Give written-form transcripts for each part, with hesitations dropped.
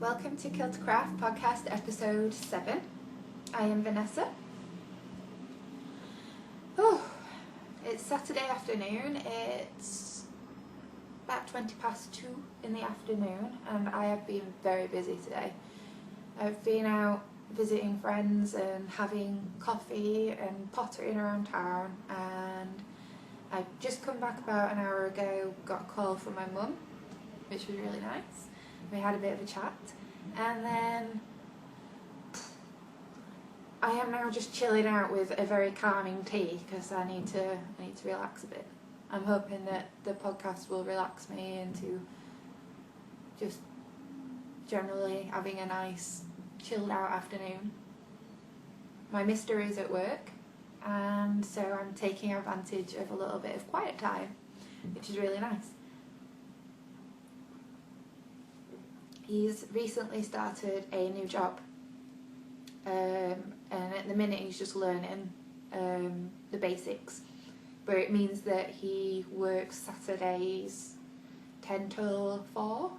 Welcome to Killtocraft Podcast Episode 7. I am Vanessa. It's Saturday afternoon. It's about 20 past 2 in the afternoon and I have been very busy today. I've been out visiting friends and having coffee and pottering around town, and I've just come back about an hour ago, got a call from my mum, which was really nice. We had a bit of a chat, and then I am now just chilling out with a very calming tea because I need to relax a bit. I'm hoping that the podcast will relax me into just generally having a nice chilled out afternoon. My mister is at work, and so I'm taking advantage of a little bit of quiet time, which is really nice. He's recently started a new job, and at the minute he's just learning the basics, but it means that he works Saturdays 10 till 4,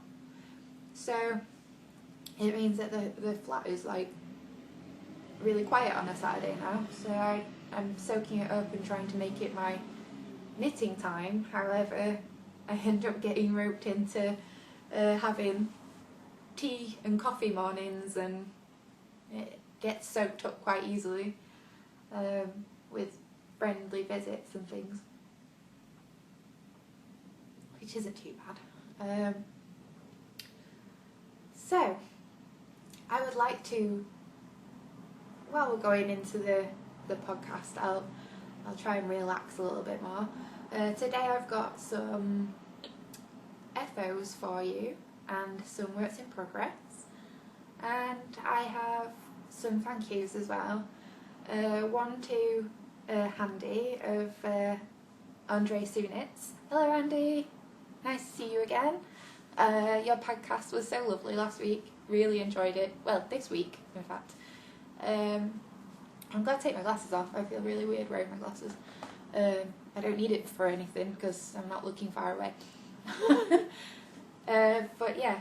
so it means that the flat is like really quiet on a Saturday now, so I'm soaking it up and trying to make it my knitting time. However, I end up getting roped into having tea and coffee mornings, and it gets soaked up quite easily with friendly visits and things, which isn't too bad. So I would like to, while we're going into the podcast, I'll try and relax a little bit more. Today I've got some FOs for you and some works in progress, and I have some thank yous as well. One to Handy of Andre Sunitz. Hello Andy, nice to see you again. Your podcast was so lovely last week, really enjoyed it. Well, this week in fact. I'm glad to take my glasses off. I feel really weird wearing my glasses. I don't need it for anything because I'm not looking far away. But yeah,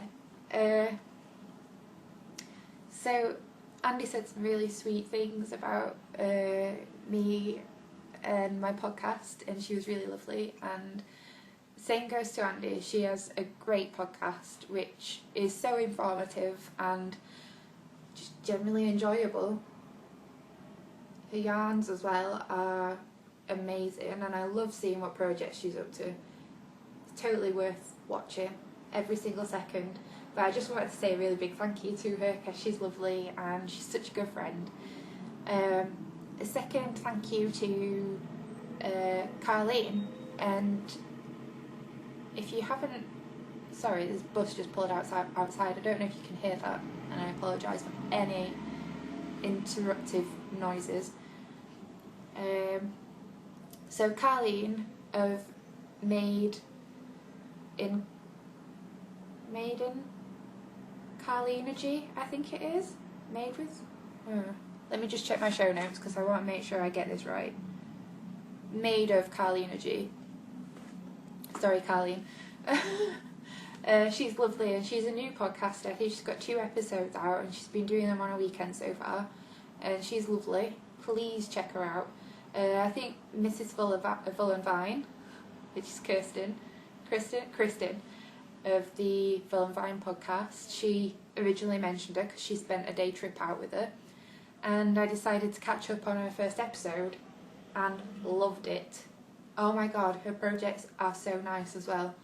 so Andy said some really sweet things about me and my podcast, and she was really lovely, and same goes to Andy. She has a great podcast which is so informative and just generally enjoyable. Her yarns as well are amazing, and I love seeing what projects she's up to. It's totally worth watching every single second. But I just wanted to say a really big thank you to her because she's lovely and she's such a good friend. A second thank you to Carleen, and if you haven't, sorry, this bus just pulled outside. I don't know if you can hear that, and I apologise for any interruptive noises. So Carleen of Made in Carleenergy, I think it is. Made with? Let me just check my show notes because I want to make sure I get this right. Made of Carleenergy. Sorry, Carleen. She's lovely, and she's a new podcaster. I think she's got 2 episodes out, and she's been doing them on a weekend so far. And she's lovely. Please check her out. I think Mrs. Vine, which is Kristen of the Vine podcast. She originally mentioned her because she spent a day trip out with her, and I decided to catch up on her first episode and loved it. Oh my god, her projects are so nice as well.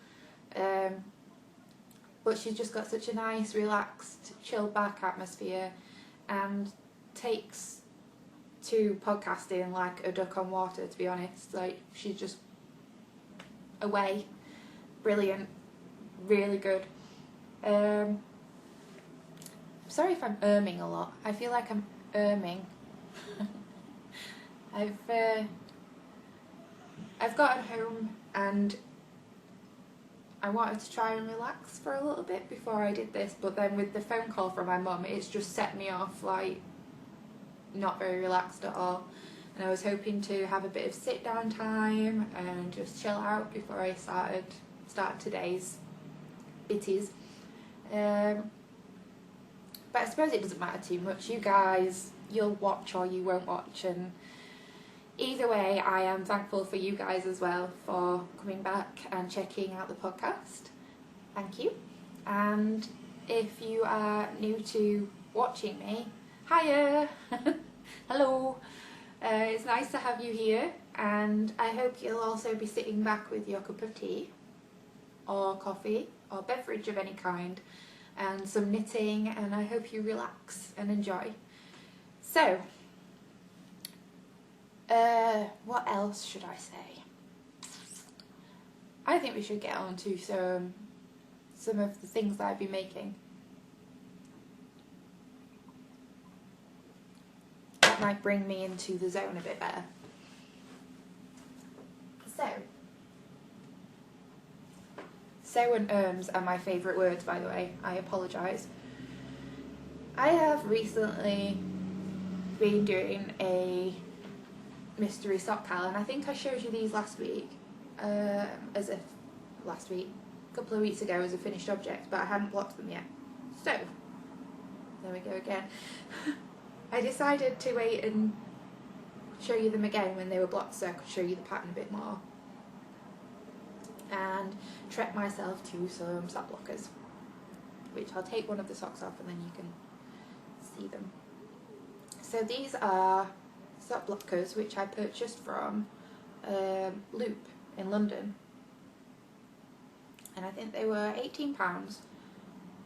But she's just got such a nice, relaxed, chilled back atmosphere, and takes to podcasting like a duck on water, to be honest. Like, she's just away. Brilliant. Really good. Sorry if I'm erming a lot. I feel like I'm erming. I've gotten home and I wanted to try and relax for a little bit before I did this, but then with the phone call from my mum, it's just set me off like not very relaxed at all. And I was hoping to have a bit of sit down time and just chill out before I start today's bitties. But I suppose it doesn't matter too much. You guys, you'll watch or you won't watch, and either way, I am thankful for you guys as well for coming back and checking out the podcast. Thank you. And if you are new to watching me, hiya! Hello! It's nice to have you here, and I hope you'll also be sitting back with your cup of tea or coffee or beverage of any kind and some knitting, and I hope you relax and enjoy. So, what else should I say? I think we should get on to some of the things that I've been making. That might bring me into the zone a bit better. So and ums are my favourite words, by the way. I apologise. I have recently been doing a mystery sock pal, and I think I showed you these last week, a couple of weeks ago as a finished object, but I hadn't blocked them yet. So, there we go again. I decided to wait and show you them again when they were blocked so I could show you the pattern a bit more. And treat myself to some sock blockers, which I'll take one of the socks off and then you can see them. So these are sock blockers which I purchased from Loop in London, and I think they were £18,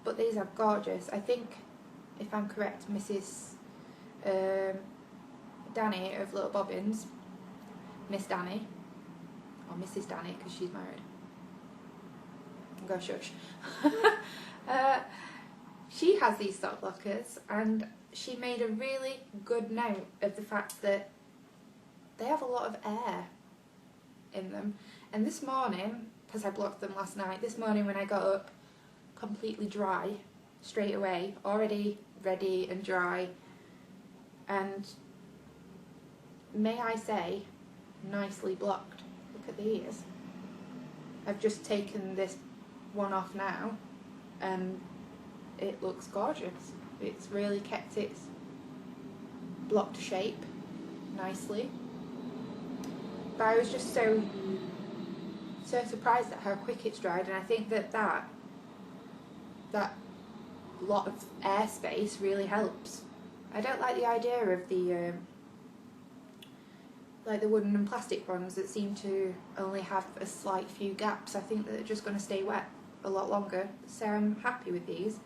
but these are gorgeous. I think, if I'm correct, Mrs. Danny of Little Bobbins, Miss Danny, or Mrs. Danny because she's married. Go shush. She has these sock blockers, and she made a really good note of the fact that they have a lot of air in them. And this morning, because I blocked them last night, this morning when I got up, completely dry, straight away, already ready and dry, and may I say, nicely blocked. Look at these. I've just taken this one off now, and it looks gorgeous. It's really kept its blocked shape nicely. But I was just so surprised at how quick it's dried, and I think that lot of airspace really helps. I don't like the idea of the like the wooden and plastic ones that seem to only have a slight few gaps. I think that they're just going to stay wet a lot longer, so I'm happy with these.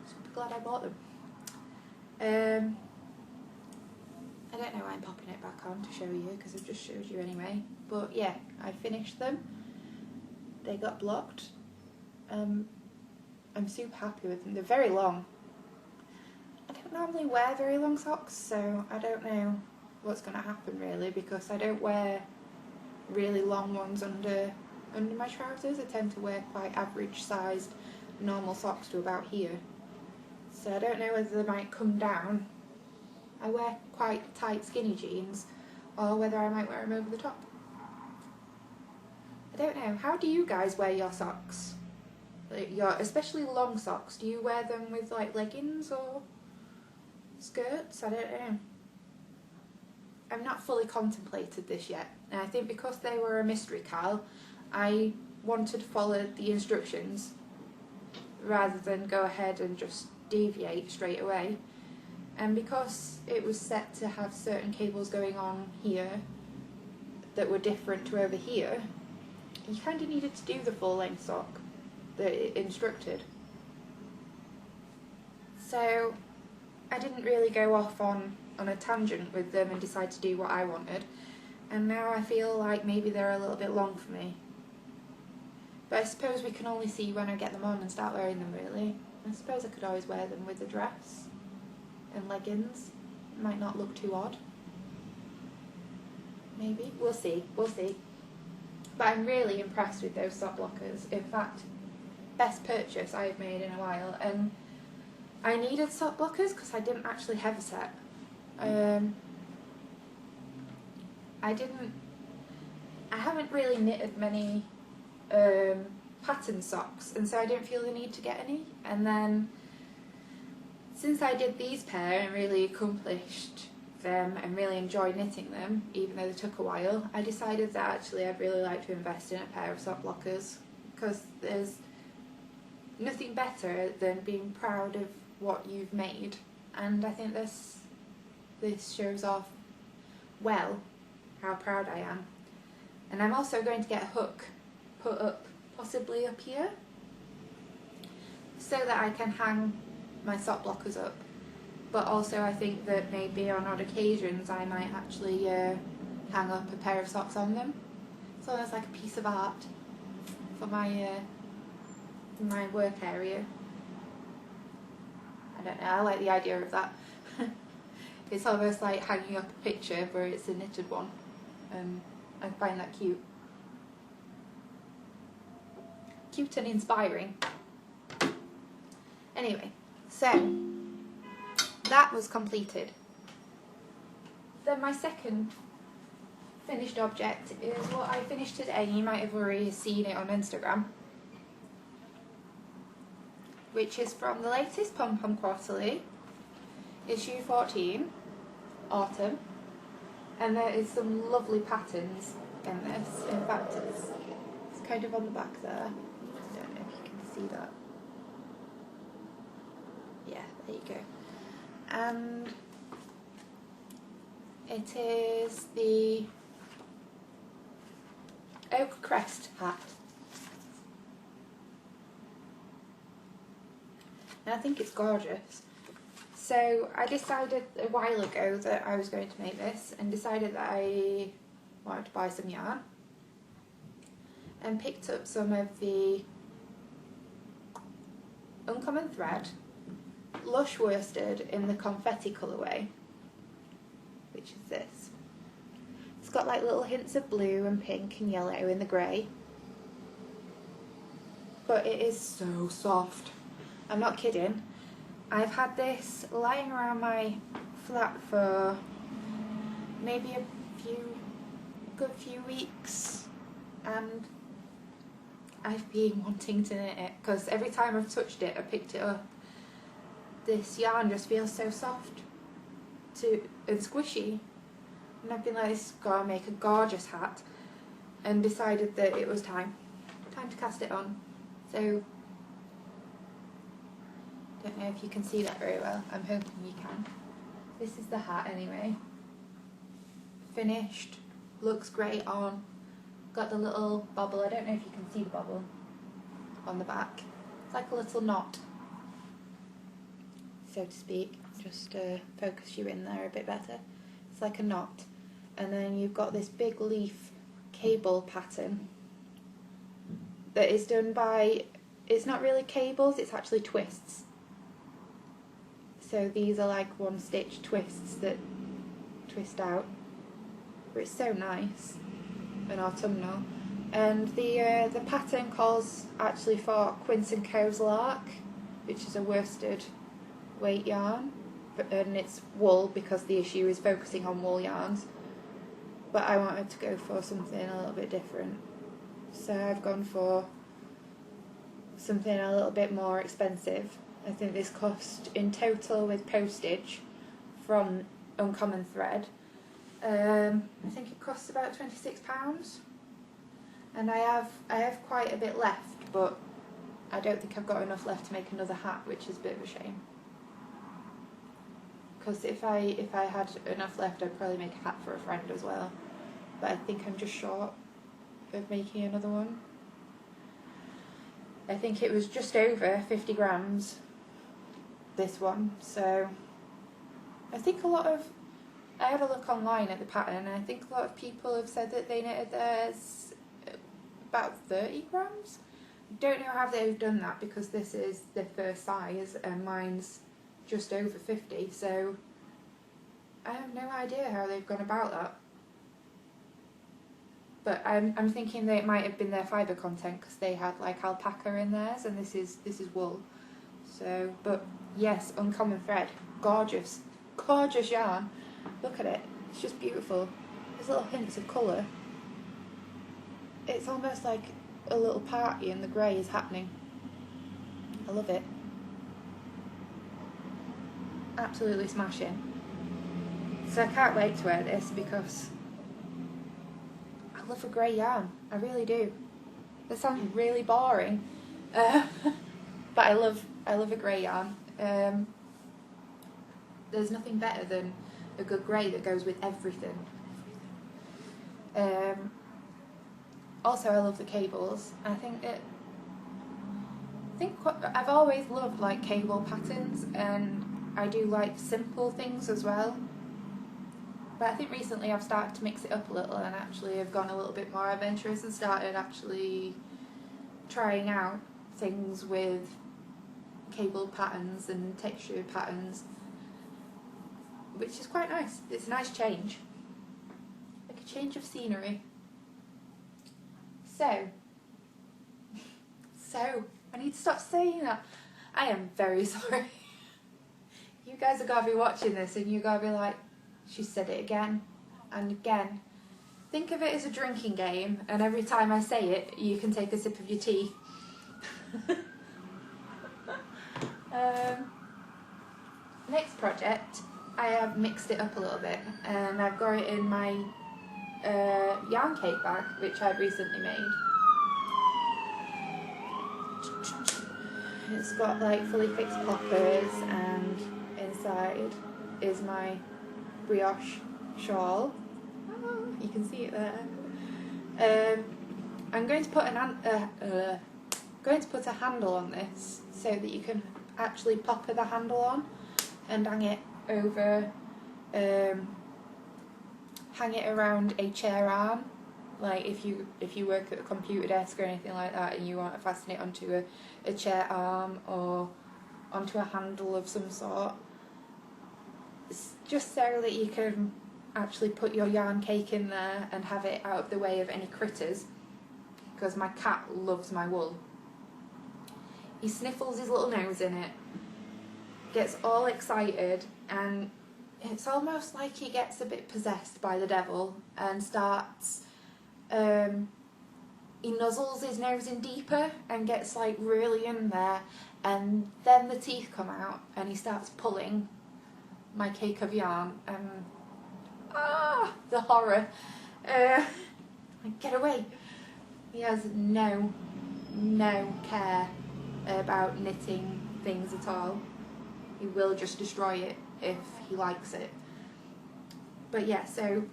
Super glad I bought them. I don't know why I'm popping it back on to show you, because I've just showed you anyway, but yeah, I finished them. They got blocked. I'm super happy with them. They're very long. I don't normally wear very long socks, so I don't know what's going to happen really, because I don't wear really long ones under my trousers. I tend to wear quite average sized normal socks to about here, so I don't know whether they might come down. I wear quite tight skinny jeans, or whether I might wear them over the top. I don't know. How do you guys wear your socks? Like especially long socks. Do you wear them with like leggings or skirts? I don't know. I've not fully contemplated this yet, and I think because they were a mystery cal, I wanted to follow the instructions rather than go ahead and just deviate straight away. And because it was set to have certain cables going on here that were different to over here, you kind of needed to do the full length sock that it instructed. So I didn't really go off on a tangent with them and decide to do what I wanted, and now I feel like maybe they're a little bit long for me. But I suppose we can only see when I get them on and start wearing them really. I suppose I could always wear them with a dress and leggings. It might not look too odd. Maybe. We'll see. But I'm really impressed with those sock blockers. In fact, best purchase I've made in a while. And I needed sock blockers because I didn't actually have a set. I haven't really knitted many pattern socks, and so I didn't feel the need to get any. And then since I did these pair and really accomplished them and really enjoyed knitting them, even though they took a while, I decided that actually I'd really like to invest in a pair of sock blockers, because there's nothing better than being proud of what you've made, and I think this shows off well how proud I am. And I'm also going to get a hook put up, possibly up here, so that I can hang my sock blockers up. But also I think that maybe on odd occasions I might actually hang up a pair of socks on them. It's almost like a piece of art for my work area. I don't know, I like the idea of that. It's almost like hanging up a picture where it's a knitted one. I find that cute. Cute and inspiring. Anyway, so that was completed. Then my second finished object is what I finished today. You might have already seen it on Instagram, which is from the latest Pom Pom Quarterly, issue 14, Autumn, and there is some lovely patterns in this. In fact, it's kind of on the back there. I don't know if you can see that. Yeah, there you go. And it is the oak crest hat. And I think it's gorgeous. So I decided a while ago that I was going to make this, and decided that I wanted to buy some yarn, and picked up some of the Uncommon Thread Lush Worsted in the confetti colourway, which is this. It's got like little hints of blue and pink and yellow in the grey, but it is so soft. I'm not kidding. I've had this lying around my flat for maybe a good few weeks, and I've been wanting to knit it, because every time I've touched it, I picked it up, this yarn just feels so soft and squishy, and I've been like, this is going to make a gorgeous hat, and decided that it was time to cast it on. So don't know if you can see that very well. I'm hoping you can. This is the hat anyway. Finished. Looks great on. Got the little bobble. I don't know if you can see the bobble on the back. It's like a little knot, so to speak. Just to focus you in there a bit better. It's like a knot. And then you've got this big leaf cable pattern that is done by, it's not really cables, it's actually twists. So these are like one stitch twists that twist out. But it's so nice and autumnal. And the pattern calls actually for Quince & Co's Lark, which is a worsted weight yarn, and it's wool because the issue is focusing on wool yarns. But I wanted to go for something a little bit different, so I've gone for something a little bit more expensive. I think this cost in total with postage from Uncommon Thread, I think it costs about £26, and I have quite a bit left, but I don't think I've got enough left to make another hat, which is a bit of a shame. Because if I had enough left, I'd probably make a hat for a friend as well. But I think I'm just short of making another one. I think it was just over 50 grams, this one. So I think I had a look online at the pattern, and I think a lot of people have said that they knitted theirs about 30 grams. I don't know how they've done that, because this is the first size and mine's just over 50, so I have no idea how they've gone about that. But I'm thinking that it might have been their fibre content, because they had like alpaca in theirs, and this is wool. So, but yes, Uncommon Thread, gorgeous yarn. Look at it, it's just beautiful. There's little hints of colour. It's almost like a little party, and the grey is happening. I love it. absolutely smashing. So I can't wait to wear this because I love a grey yarn. I really do. That sounds really boring, but I love a grey yarn. There's nothing better than a good grey that goes with everything. Also, I love the cables. I've always loved like cable patterns, and I do like simple things as well. But I think recently I've started to mix it up a little and actually have gone a little bit more adventurous and started actually trying out things with cable patterns and texture patterns, which is quite nice. It's a nice change. Like a change of scenery. So, I need to stop saying that. I am very sorry. You guys are going to be watching this and you're going to be like, she said it again and again. Think of it as a drinking game, and every time I say it, you can take a sip of your tea. Next project, I have mixed it up a little bit, and I've got it in my yarn cake bag, which I've recently made. It's got like fully fixed poppers, and inside is my brioche shawl. Oh, you can see it there. I'm going to put a handle on this so that you can actually popper the handle on and hang it over, hang it around a chair arm. Like if you work at a computer desk or anything like that, and you want to fasten it onto a chair arm or onto a handle of some sort. It's just so that you can actually put your yarn cake in there and have it out of the way of any critters, because my cat loves my wool. He sniffles his little nose in it, gets all excited, and it's almost like he gets a bit possessed by the devil and starts, he nuzzles his nose in deeper and gets like really in there, and then the teeth come out and he starts pulling my cake of yarn, and the horror. Get away. He has no care about knitting things at all. He will just destroy it if he likes it. But yeah, so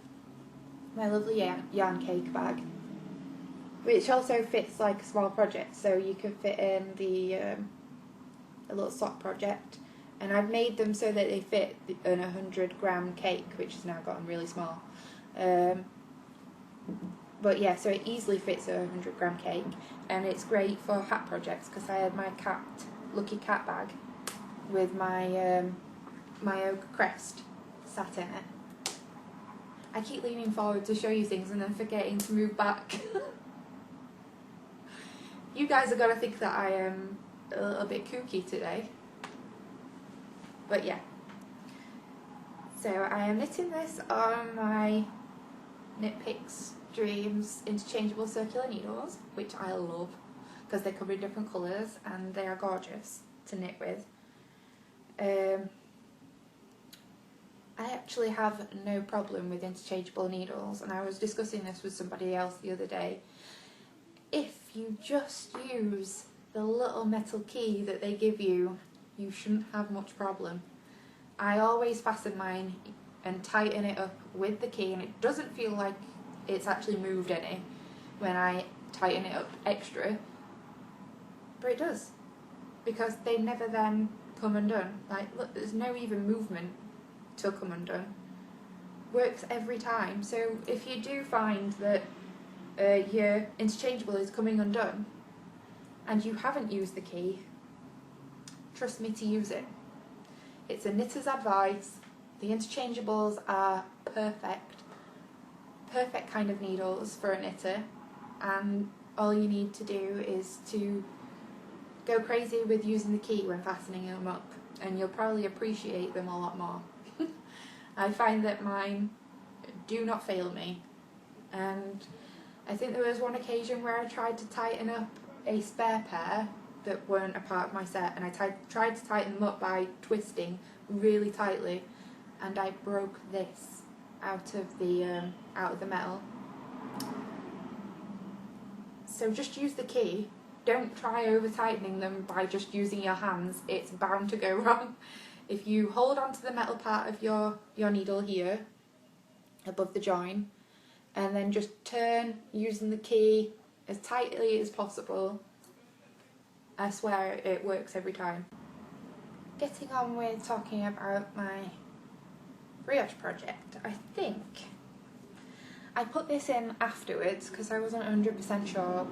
my lovely yarn cake bag, which also fits like a small project, so you can fit in a little sock project. And I've made them so that they fit in a 100-gram cake, which has now gotten really small. But yeah, so it easily fits a 100-gram cake, and it's great for hat projects because I had my lucky cat bag with my my oak crest sat in it. I keep leaning forward to show you things and then forgetting to move back. You guys are gonna think that I am a little bit kooky today. But yeah, so I am knitting this on my Knit Picks Dreams interchangeable circular needles, which I love because they come in different colours and they are gorgeous to knit with. I actually have no problem with interchangeable needles, and I was discussing this with somebody else the other day. If you just use the little metal key that they give you, you shouldn't have much problem. I always fasten mine and tighten it up with the key, and it doesn't feel like it's actually moved any when I tighten it up extra, but it does, because they never then come undone. Like, look, there's no even movement to come undone. Works every time. So if you do find that your interchangeable is coming undone and you haven't used the key, trust me to use it. It's a knitter's advice. The interchangeables are perfect kind of needles for a knitter, and all you need to do is to go crazy with using the key when fastening them up, and you'll probably appreciate them a lot more. I find that mine do not fail me, and I think there was one occasion where I tried to tighten up a spare pair that weren't a part of my set, and I tried to tighten them up by twisting really tightly, and I broke this out of the metal. So just use the key. Don't try over tightening them by just using your hands. It's bound to go wrong. If you hold onto the metal part of your needle here, above the join, and then just turn using the key as tightly as possible, I swear it works every time. Getting on with talking about my brioche project, I think I put this in afterwards because I wasn't 100% sure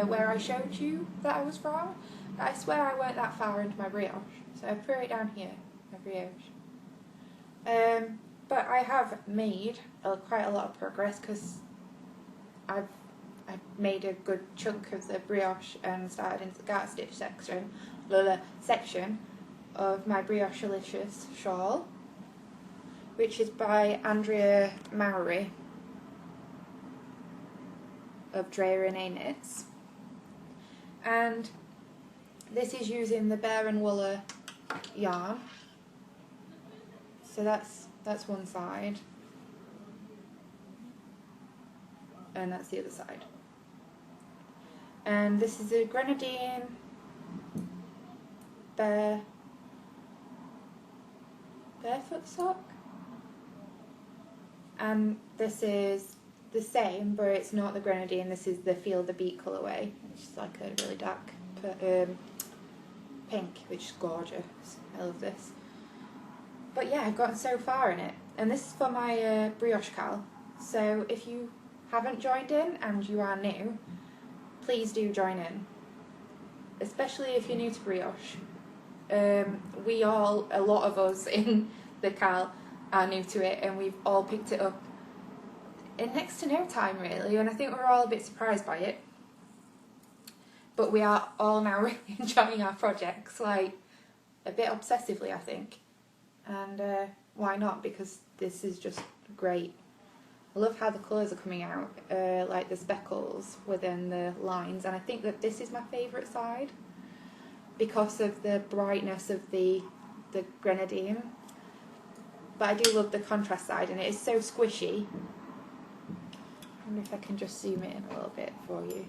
where I showed you that I was from, but I swear I weren't that far into my brioche, so I put it down here, my brioche. But I have made quite a lot of progress because I've made a good chunk of the brioche and started into the garter stitch section of my Brioche-alicious shawl, which is by Andrea Mowry of Drea and Knits. And this is using the Bear and Wooler yarn. So that's one side, and that's the other side. And this is a grenadine barefoot sock, and this is the same, but it's not the grenadine. This is the Feel the Beat colourway, which is like a really dark pink, which is gorgeous. I love this. But yeah, I've gotten so far in it, and this is for my brioche cal. So if you haven't joined in and you are new, please do join in, especially if you're new to brioche. A lot of us in the cal are new to it, and we've all picked it up in next to no time really, and I think we're all a bit surprised by it. But we are all now really enjoying our projects, like a bit obsessively, I think. And why not? Because this is just great. I love how the colours are coming out, like the speckles within the lines, and I think that this is my favourite side because of the brightness of the grenadine. But I do love the contrast side, and it is so squishy. I wonder if I can just zoom it in a little bit for you.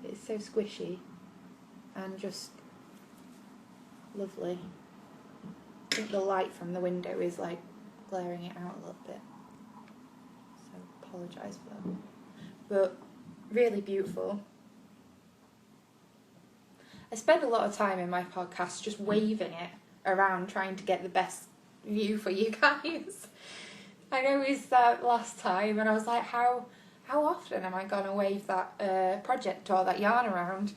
It's so squishy and just lovely. I think the light from the window is like glaring it out a little bit, so apologise for that. But really beautiful. I spend a lot of time in my podcast just waving it around, trying to get the best view for you guys. I noticed that last time, and I was like, how often am I going to wave that project or that yarn around?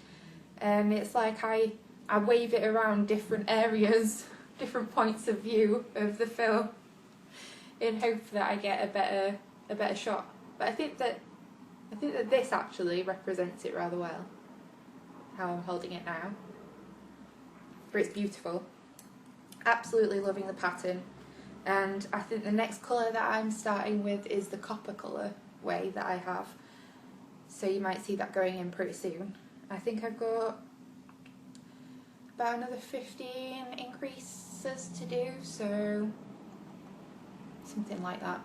And it's like I wave it around different areas, different points of view of the film, in hope that I get a better shot. But I think that this actually represents it rather well, how I'm holding it now. But it's beautiful. Absolutely loving the pattern. And I think the next colour that I'm starting with is the copper colour way that I have. So you might see that going in pretty soon. I think I've got about another 15 increases to do, so something like that.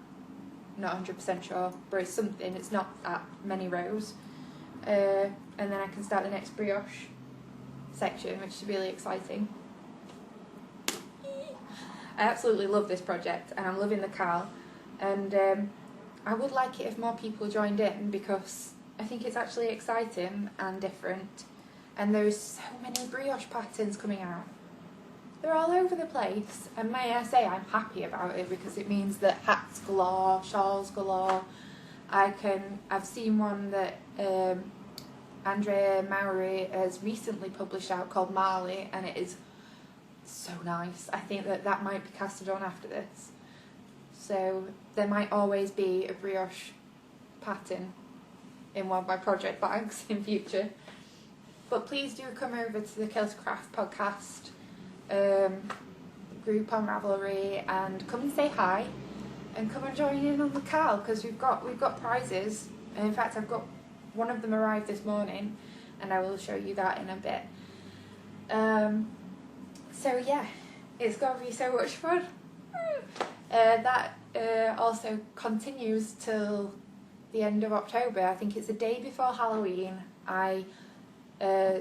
Not 100% sure, but it's something. It's not that many rows. And then I can start the next brioche section, which is really exciting. I absolutely love this project, and I'm loving the cal, and I would like it if more people joined in, because I think it's actually exciting and different, and there's so many brioche patterns coming out. They're all over the place, and may I say I'm happy about it, because it means that hats galore, shawls galore. I've seen one that Andrea Mowry has recently published out called Marley, and it is so nice. I think that might be casted on after this. So there might always be a brioche pattern in one of my project bags in future. But please do come over to the Killtocraft Podcast group on Ravelry and come and say hi, and come and join in on the cal, because we've got prizes And in fact, I've got one of them arrived this morning, and I will show you that in a bit. So yeah, it's going to be so much fun. That also continues till the end of October. I think it's the day before Halloween. I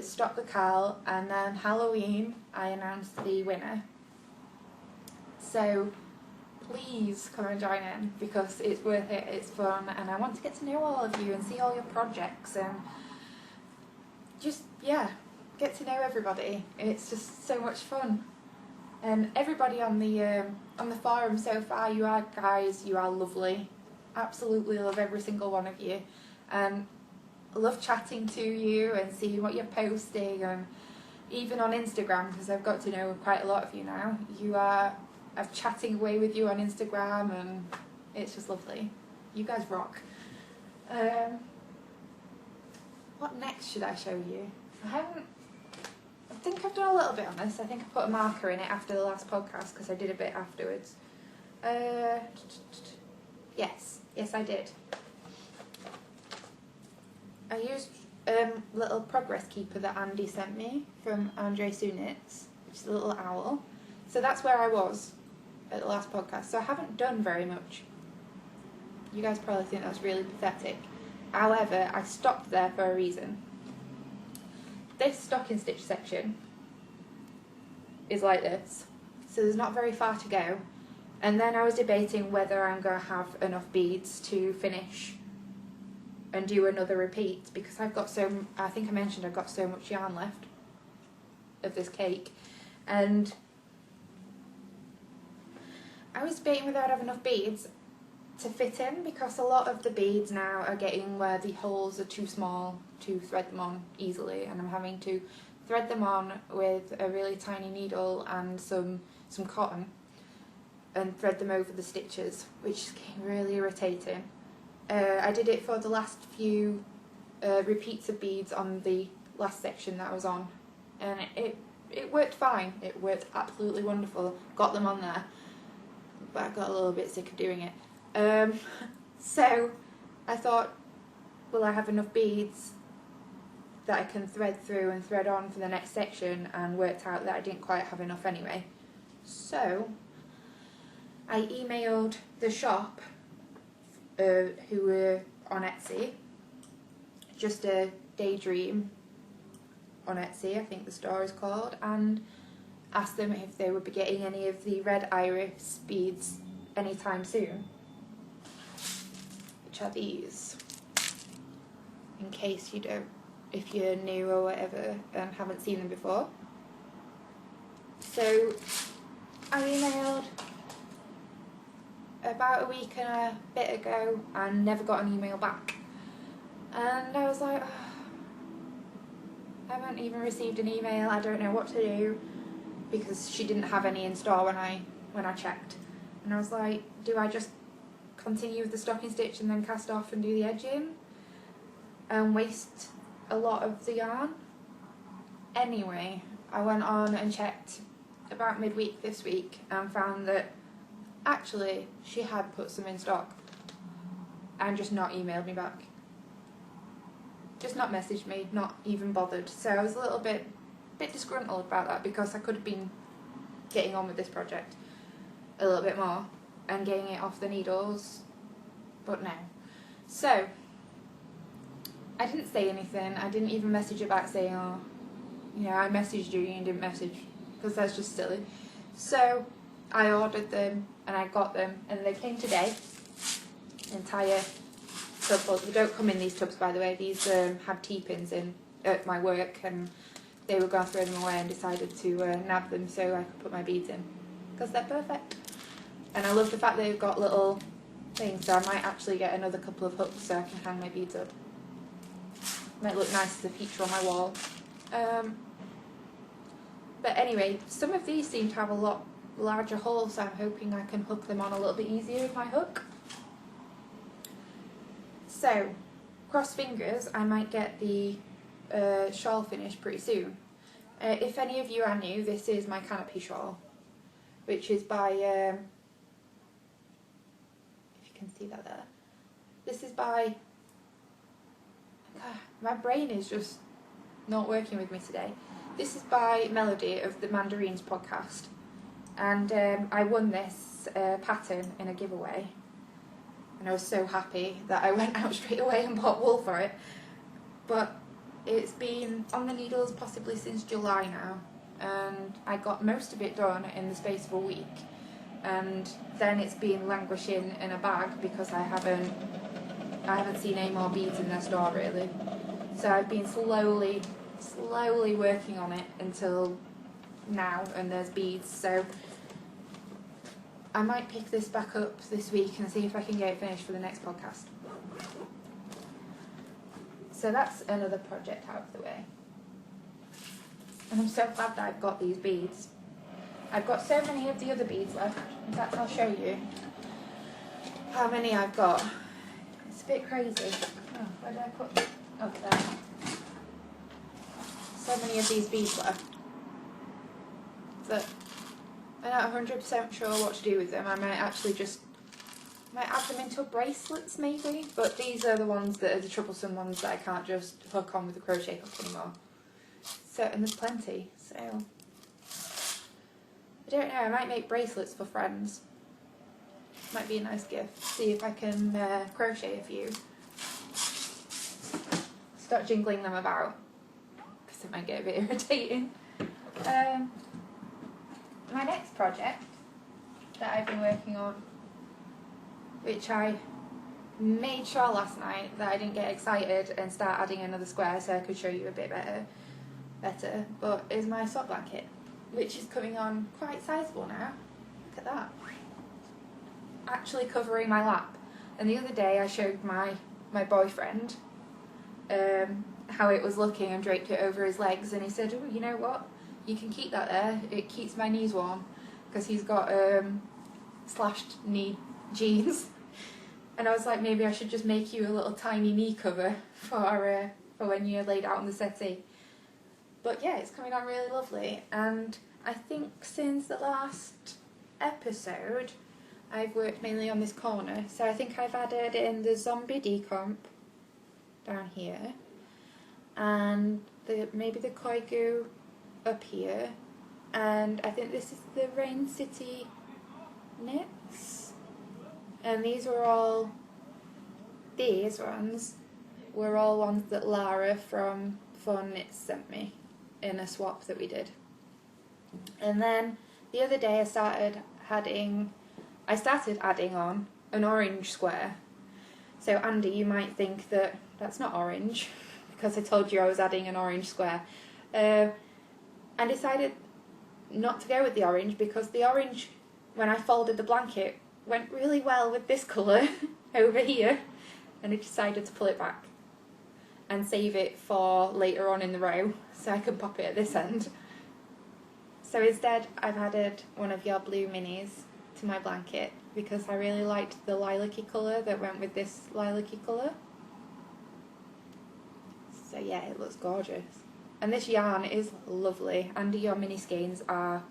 stopped the Cal, and then Halloween I announced the winner. So please come and join in, because it's worth it, it's fun, and I want to get to know all of you and see all your projects, and just, yeah, get to know everybody. It's just so much fun. And everybody on the forum so far, you are lovely. Absolutely love every single one of you. And I love chatting to you and seeing what you're posting, and even on Instagram, because I've got to know quite a lot of you now. I'm chatting away with you on Instagram, and it's just lovely. You guys rock. What next should I show you? I think I've done a little bit on this. I think I put a marker in it after the last podcast, because I did a bit afterwards. Yes, I did. I used little progress keeper that Andy sent me from Andre Sunitz, which is a little owl. So that's where I was at the last podcast. So I haven't done very much. You guys probably think that's really pathetic. However, I stopped there for a reason. This stocking stitch section is like this. So there's not very far to go. And then I was debating whether I'm going to have enough beads to finish and do another repeat, because I think I mentioned I've got so much yarn left of this cake. And I was debating whether I'd have enough beads to fit in, because a lot of the beads now are getting where the holes are too small to thread them on easily, and I'm having to thread them on with a really tiny needle and some cotton and thread them over the stitches, which is getting really irritating. I did it for the last few repeats of beads on the last section that I was on, and it worked fine. It worked absolutely wonderful. Got them on there, but I got a little bit sick of doing it. So I thought, will I have enough beads that I can thread through and thread on for the next section, and worked out that I didn't quite have enough anyway. So I emailed the shop who were on Etsy, Just a Daydream on Etsy, I think the store is called, and asked them if they would be getting any of the red iris beads anytime soon, which are these, in case if you're new or whatever and haven't seen them before. So I emailed about a week and a bit ago and never got an email back, and I was like, I haven't even received an email, I don't know what to do, because she didn't have any in store when I checked, and I was like, do I just continue with the stocking stitch and then cast off and do the edging and waste a lot of the yarn? Anyway, I went on and checked about midweek this week and found that actually she had put some in stock and just not emailed me back, just not messaged me, not even bothered. So I was a little bit disgruntled about that, because I could have been getting on with this project a little bit more and getting it off the needles, but no. So I didn't say anything. I didn't even message her back saying, oh, I messaged you and you didn't message, because that's just silly. So I ordered them and I got them, and they came today. Entire tub full. They don't come in these tubs, by the way. These had T-pins in at my work, and they were going to throw them away and decided to nab them so I could put my beads in, because they're perfect. And I love the fact they've got little things, so I might actually get another couple of hooks so I can hang my beads up. Might look nice as a feature on my wall. But anyway, some of these seem to have a lot larger holes, so I'm hoping I can hook them on a little bit easier with my hook. So, cross fingers, I might get the shawl finished pretty soon. If any of you are new, this is my canopy shawl, which is by, if you can see that there, this is by My brain is just not working with me today. This is by Melody of the Mandarins podcast, and I won this pattern in a giveaway, and I was so happy that I went out straight away and bought wool for it. But it's been on the needles possibly since July now, and I got most of it done in the space of a week, and then it's been languishing in a bag because I haven't seen any more beads in their store really. So I've been slowly working on it until now, and there's beads. So I might pick this back up this week and see if I can get it finished for the next podcast. So that's another project out of the way. And I'm so glad that I've got these beads. I've got so many of the other beads left. In fact, I'll show you how many I've got. It's a bit crazy. Oh, where did I put them? Oh, there. So many of these beads left that I'm not 100% sure what to do with them. I might add them into bracelets maybe, but these are the ones that are the troublesome ones that I can't just hook on with a crochet hook anymore. So, and there's plenty, so I don't know, I might make bracelets for friends. Might be a nice gift. See if I can crochet a few. Start jingling them about, because it might get a bit irritating. My next project that I've been working on, which I made sure last night that I didn't get excited and start adding another square so I could show you a bit better, but is my sock blanket, which is coming on quite sizable now. Look at that. Actually covering my lap. And the other day I showed my boyfriend how it was looking and draped it over his legs, and he said, oh, you know what? You can keep that there. It keeps my knees warm, because he's got slashed knee jeans. And I was like, maybe I should just make you a little tiny knee cover for when you're laid out on the settee. But yeah, it's coming on really lovely. And I think since the last episode, I've worked mainly on this corner. So I think I've added in the zombie decomp down here, and maybe the koigu up here, and I think this is the Rain City knits, and these ones were all ones that Lara from Fun Knits sent me in a swap that we did. And then the other day I started adding on an orange square. So Andy, you might think that that's not orange because I told you I was adding an orange square. I decided not to go with the orange because the orange, when I folded the blanket, went really well with this colour over here, and I decided to pull it back and save it for later on in the row so I could pop it at this end. So instead I've added one of your blue minis to my blanket because I really liked the lilac-y colour that went with this lilac-y colour. So yeah, it looks gorgeous. And this yarn is lovely. And your mini skeins are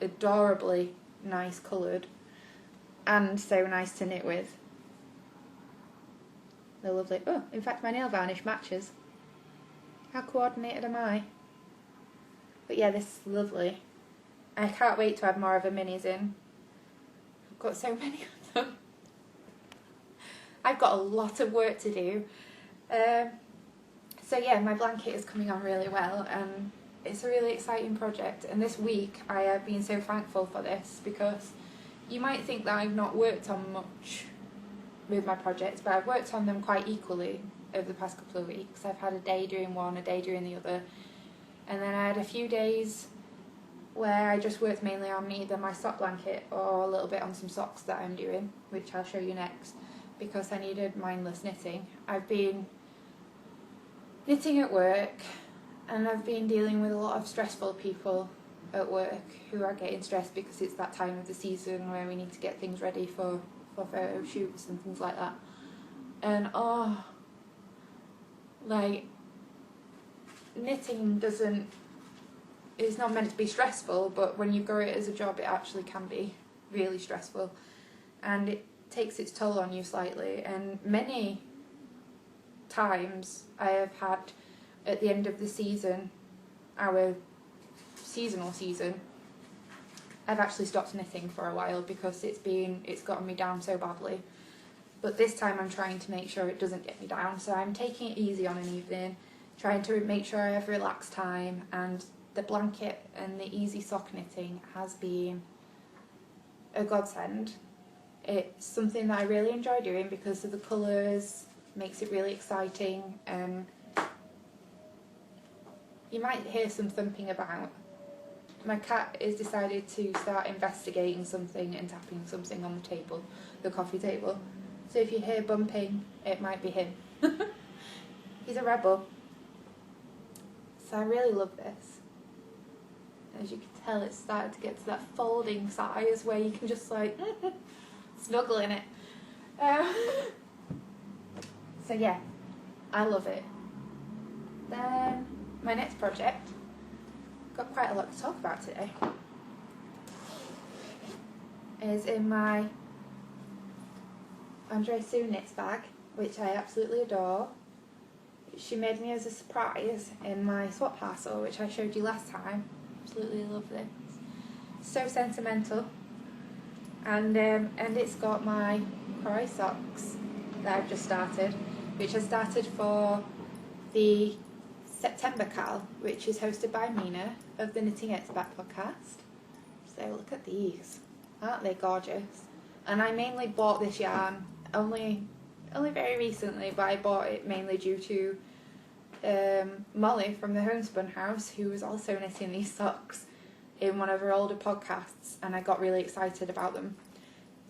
adorably nice coloured and so nice to knit with. They're lovely. Oh, in fact my nail varnish matches. How coordinated am I? But yeah, this is lovely. I can't wait to add more of the minis in. I've got so many of them. I've got a lot of work to do. So yeah, my blanket is coming on really well, and it's a really exciting project. And this week I have been so thankful for this, because you might think that I've not worked on much with my projects, but I've worked on them quite equally over the past couple of weeks. I've had a day doing one, a day doing the other, and then I had a few days where I just worked mainly on either my sock blanket or a little bit on some socks that I'm doing, which I'll show you next, because I needed mindless knitting. I've been knitting at work, and I've been dealing with a lot of stressful people at work who are getting stressed because it's that time of the season where we need to get things ready for photo shoots and things like that. And knitting it's not meant to be stressful, but when you've got it as a job, it actually can be really stressful, and it takes its toll on you slightly. And many times I have had at the end of the season, our seasonal season, I've actually stopped knitting for a while because it's gotten me down so badly. But this time I'm trying to make sure it doesn't get me down, so I'm taking it easy on an evening, trying to make sure I have relaxed time, and the blanket and the easy sock knitting has been a godsend. It's something that I really enjoy doing because of the colours, makes it really exciting. You might hear some thumping about. My cat has decided to start investigating something and tapping something on the table, the coffee table. So if you hear bumping, it might be him. He's a rebel. So I really love this. As you can tell, it's started to get to that folding size where you can just like snuggle in it. So yeah, I love it. Then my next project, got quite a lot to talk about today, is in my Andre Sue knits bag, which I absolutely adore. She made me as a surprise in my swap parcel, which I showed you last time. Absolutely love this. So sentimental. And it's got my Croy socks that I've just started, which I started for the September Cal, which is hosted by Mina of the Knitting Expert podcast. So look at these. Aren't they gorgeous? And I mainly bought this yarn only very recently, but I bought it mainly due to Molly from the Homespun House, who was also knitting these socks in one of her older podcasts, and I got really excited about them.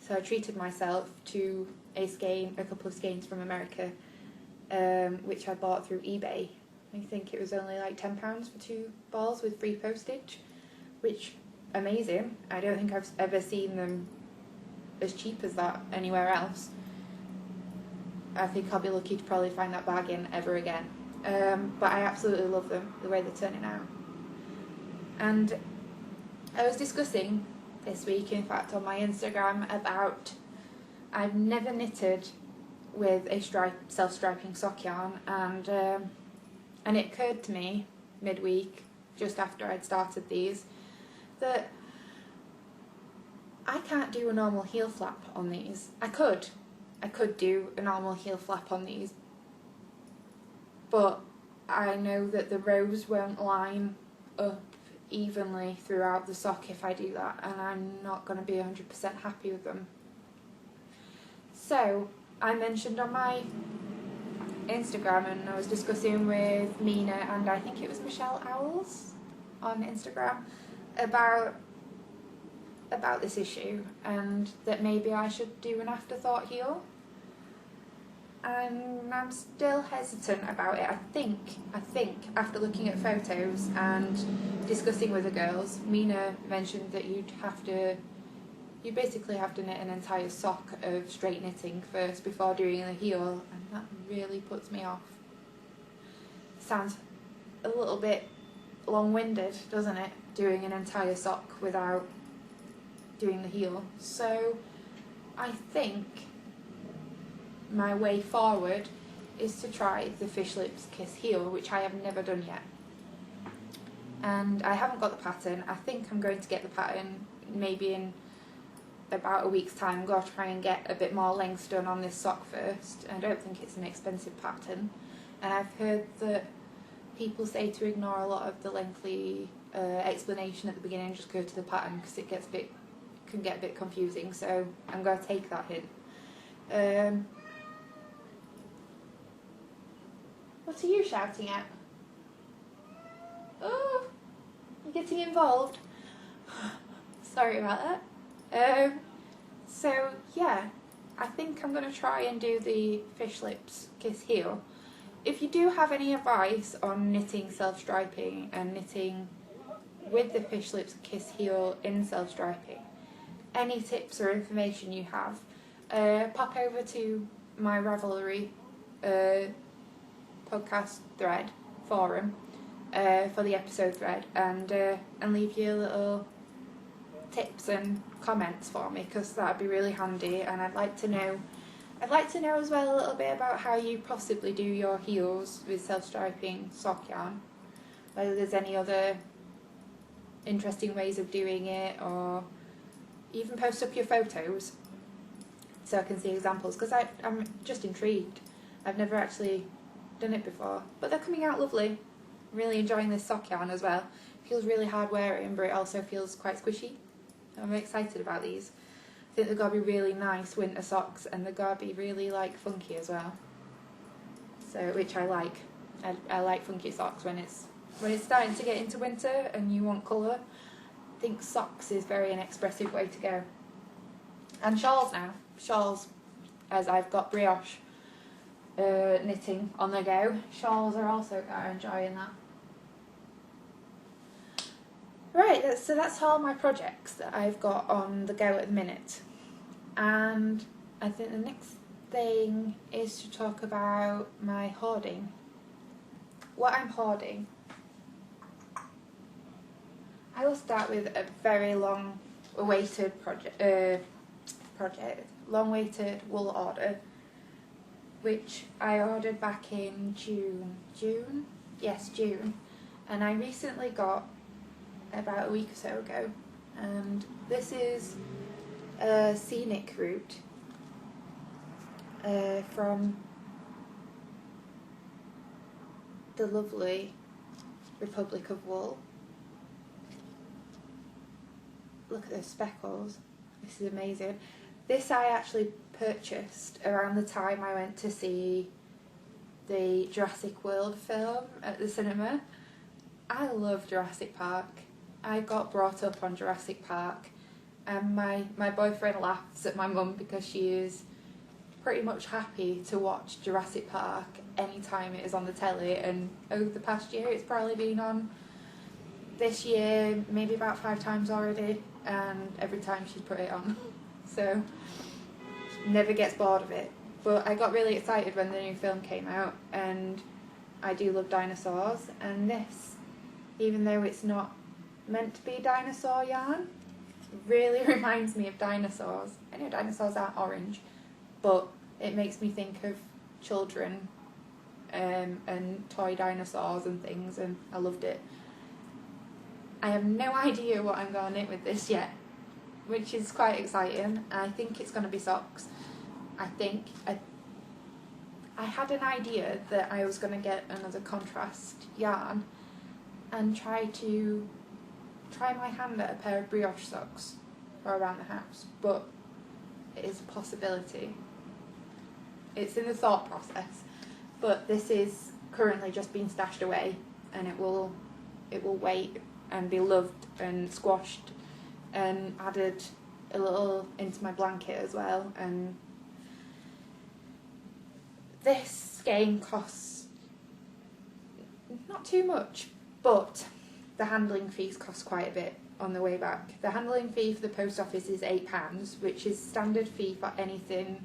So I treated myself to a couple of skeins from America, which I bought through eBay. I think it was only like £10 for 2 balls with free postage, which, amazing. I don't think I've ever seen them as cheap as that anywhere else. I think I'll be lucky to probably find that bargain ever again. But I absolutely love them, the way they're turning out. And I was discussing this week, in fact, on my Instagram about I've never knitted with a self-striping sock yarn, and it occurred to me midweek, just after I'd started these, that I can't do a normal heel flap on these. I could do a normal heel flap on these, but I know that the rows won't line up evenly throughout the sock if I do that, and I'm not going to be 100% happy with them. So I mentioned on my Instagram, and I was discussing with Mina and I think it was Michelle Owls on Instagram about this issue, and that maybe I should do an afterthought heel. And I'm still hesitant about it. I think after looking at photos and discussing with the girls, Mina mentioned that you basically have to knit an entire sock of straight knitting first before doing the heel, and that really puts me off. Sounds a little bit long-winded, doesn't it? Doing an entire sock without doing the heel. So I think my way forward is to try the Fish Lips Kiss heel, which I have never done yet. And I haven't got the pattern. I think I'm going to get the pattern maybe in about a week's time. I'm going to try and get a bit more lengths done on this sock first. I don't think it's an expensive pattern, and I've heard that people say to ignore a lot of the lengthy explanation at the beginning and just go to the pattern, because it can get a bit confusing. So I'm going to take that hint. What are you shouting at? Oh, you're getting involved. Sorry about that. So yeah, I think I'm going to try and do the Fish Lips Kiss heel. If you do have any advice on knitting self-striping and knitting with the Fish Lips Kiss heel in self-striping, any tips or information you have, pop over to my Ravelry podcast thread forum for the episode thread, and leave your little tips and comments for me, because that'd be really handy. And I'd like to know I'd like to know as well a little bit about how you possibly do your heels with self-striping sock yarn. Whether there's any other interesting ways of doing it, or even post up your photos so I can see examples, because I'm just intrigued. I've never actually done it before, but they're coming out lovely. Really enjoying this sock yarn as well. It feels really hard wearing, but it also feels quite squishy. I'm excited about these. I think they're going to be really nice winter socks, and they're going to be really like funky as well. So, which I like. I like funky socks when it's starting to get into winter and you want colour. I think socks is very an expressive way to go. And shawls now. Shawls, as I've got brioche knitting on the go. Shawls are also enjoying that. Right, so that's all my projects that I've got on the go at the minute. And I think the next thing is to talk about my hoarding. What I'm hoarding. I will start with a very long-awaited long-awaited wool order, which I ordered back in June? Yes, June. And I recently got about a week or so ago. And this is a scenic route from the lovely Republic of Wool. Look at those speckles. This is amazing. This I actually purchased around the time I went to see the Jurassic World film at the cinema. I love Jurassic Park. I got brought up on Jurassic Park, and my boyfriend laughs at my mum because she is pretty much happy to watch Jurassic Park anytime it is on the telly, and over the past year it's probably been on this year maybe about 5 times already, and every time she's put it on. So never gets bored of it. But I got really excited when the new film came out, and I do love dinosaurs, and this, even though it's not meant to be dinosaur yarn, really reminds me of dinosaurs. I know dinosaurs aren't orange, but it makes me think of children and toy dinosaurs and things, and I loved it. I have no idea what I'm going to knit with this yet, which is quite exciting. I think it's going to be socks. I had an idea that I was going to get another contrast yarn and try my hand at a pair of brioche socks for around the house, but it is a possibility. It's in the thought process, but this is currently just being stashed away, and it will wait and be loved and squashed and added a little into my blanket as well. And this skein costs not too much, but the handling fees cost quite a bit on the way back. The handling fee for the post office is £8, which is standard fee for anything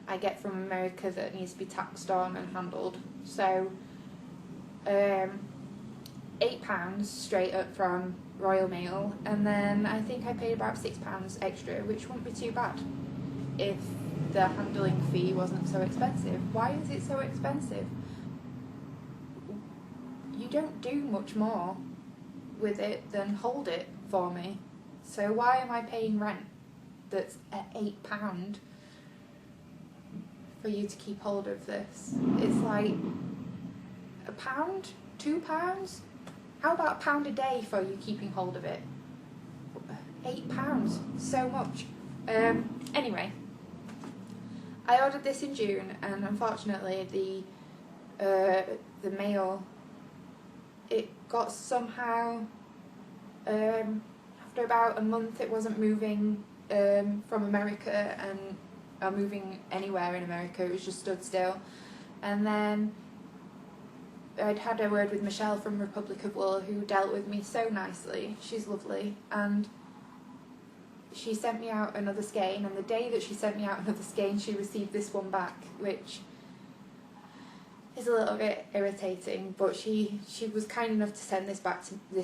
I get from America that needs to be taxed on and handled. So £8 straight up from Royal Mail, and then I think I paid about £6 extra, which wouldn't be too bad if the handling fee wasn't so expensive. Why is it so expensive? You don't do much more with it than hold it for me. So why am I paying rent that's at £8 for you to keep hold of this? It's like £1, £2? How about £1 a day for you keeping hold of it? £8, so much. Anyway, I ordered this in June, and unfortunately the mail, it got somehow, after about a month it wasn't moving from America and moving anywhere in America. It was just stood still. And then I'd had a word with Michelle from Republic of Wool, who dealt with me so nicely. She's lovely, and she sent me out another skein, and the day that she sent me out another skein she received this one back, which is a little bit irritating, but she was kind enough to send this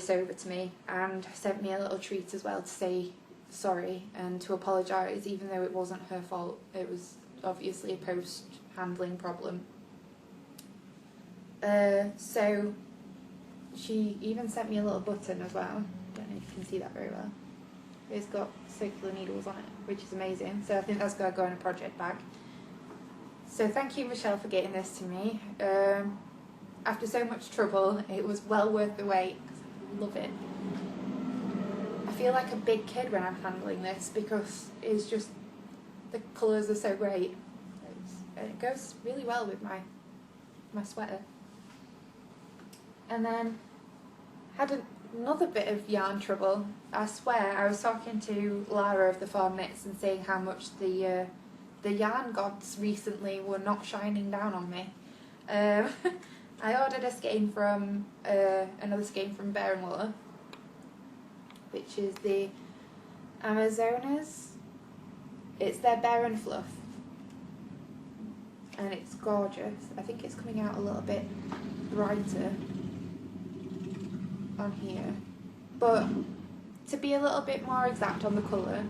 over to me, and sent me a little treat as well to say sorry and to apologise, even though it wasn't her fault. It was obviously a post-handling problem. So she even sent me a little button as well. I don't know if you can see that very well. It's got circular needles on it, which is amazing. So I think that's going to go in a project bag. So thank you, Michelle, for getting this to me. After so much trouble, it was well worth the wait, because I love it. I feel like a big kid when I'm handling this, because it's just, the colours are so great. It goes really well with my sweater. And then had another bit of yarn trouble. I swear, I was talking to Lara of the Farm Knits and saying how much the yarn gods recently were not shining down on me. I ordered a skein from another skein from Bear and Water, which is the Amazonas. It's their Bear and Fluff, and it's gorgeous. I think it's coming out a little bit brighter on here, but to be a little bit more exact on the colour,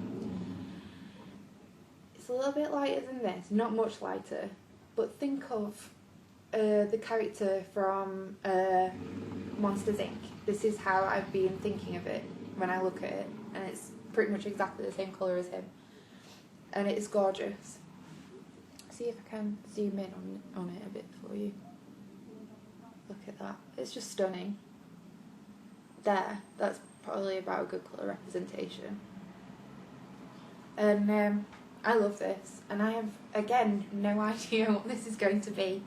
it's a little bit lighter than this, not much lighter, but think of the character from Monsters Inc. This is how I've been thinking of it when I look at it, and it's pretty much exactly the same colour as him, and it is gorgeous. See if I can zoom in on it a bit for you. Look at that, it's just stunning. There, that's probably about a good colour representation. And I love this, and I have, again, no idea what this is going to be.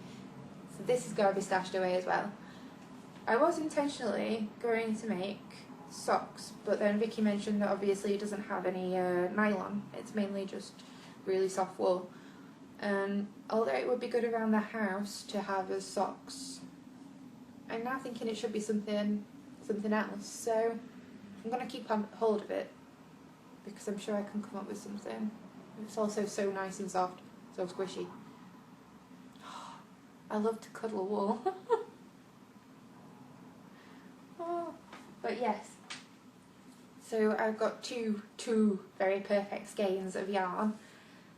So this is going to be stashed away as well. I was intentionally going to make socks, but then Vicky mentioned that obviously it doesn't have any nylon. It's mainly just really soft wool. And although it would be good around the house to have as socks, I'm now thinking it should be something else. So I'm going to keep hold of it, because I'm sure I can come up with something. It's also so nice and soft, so squishy. I love to cuddle wool. Oh, but yes. So I've got two very perfect skeins of yarn,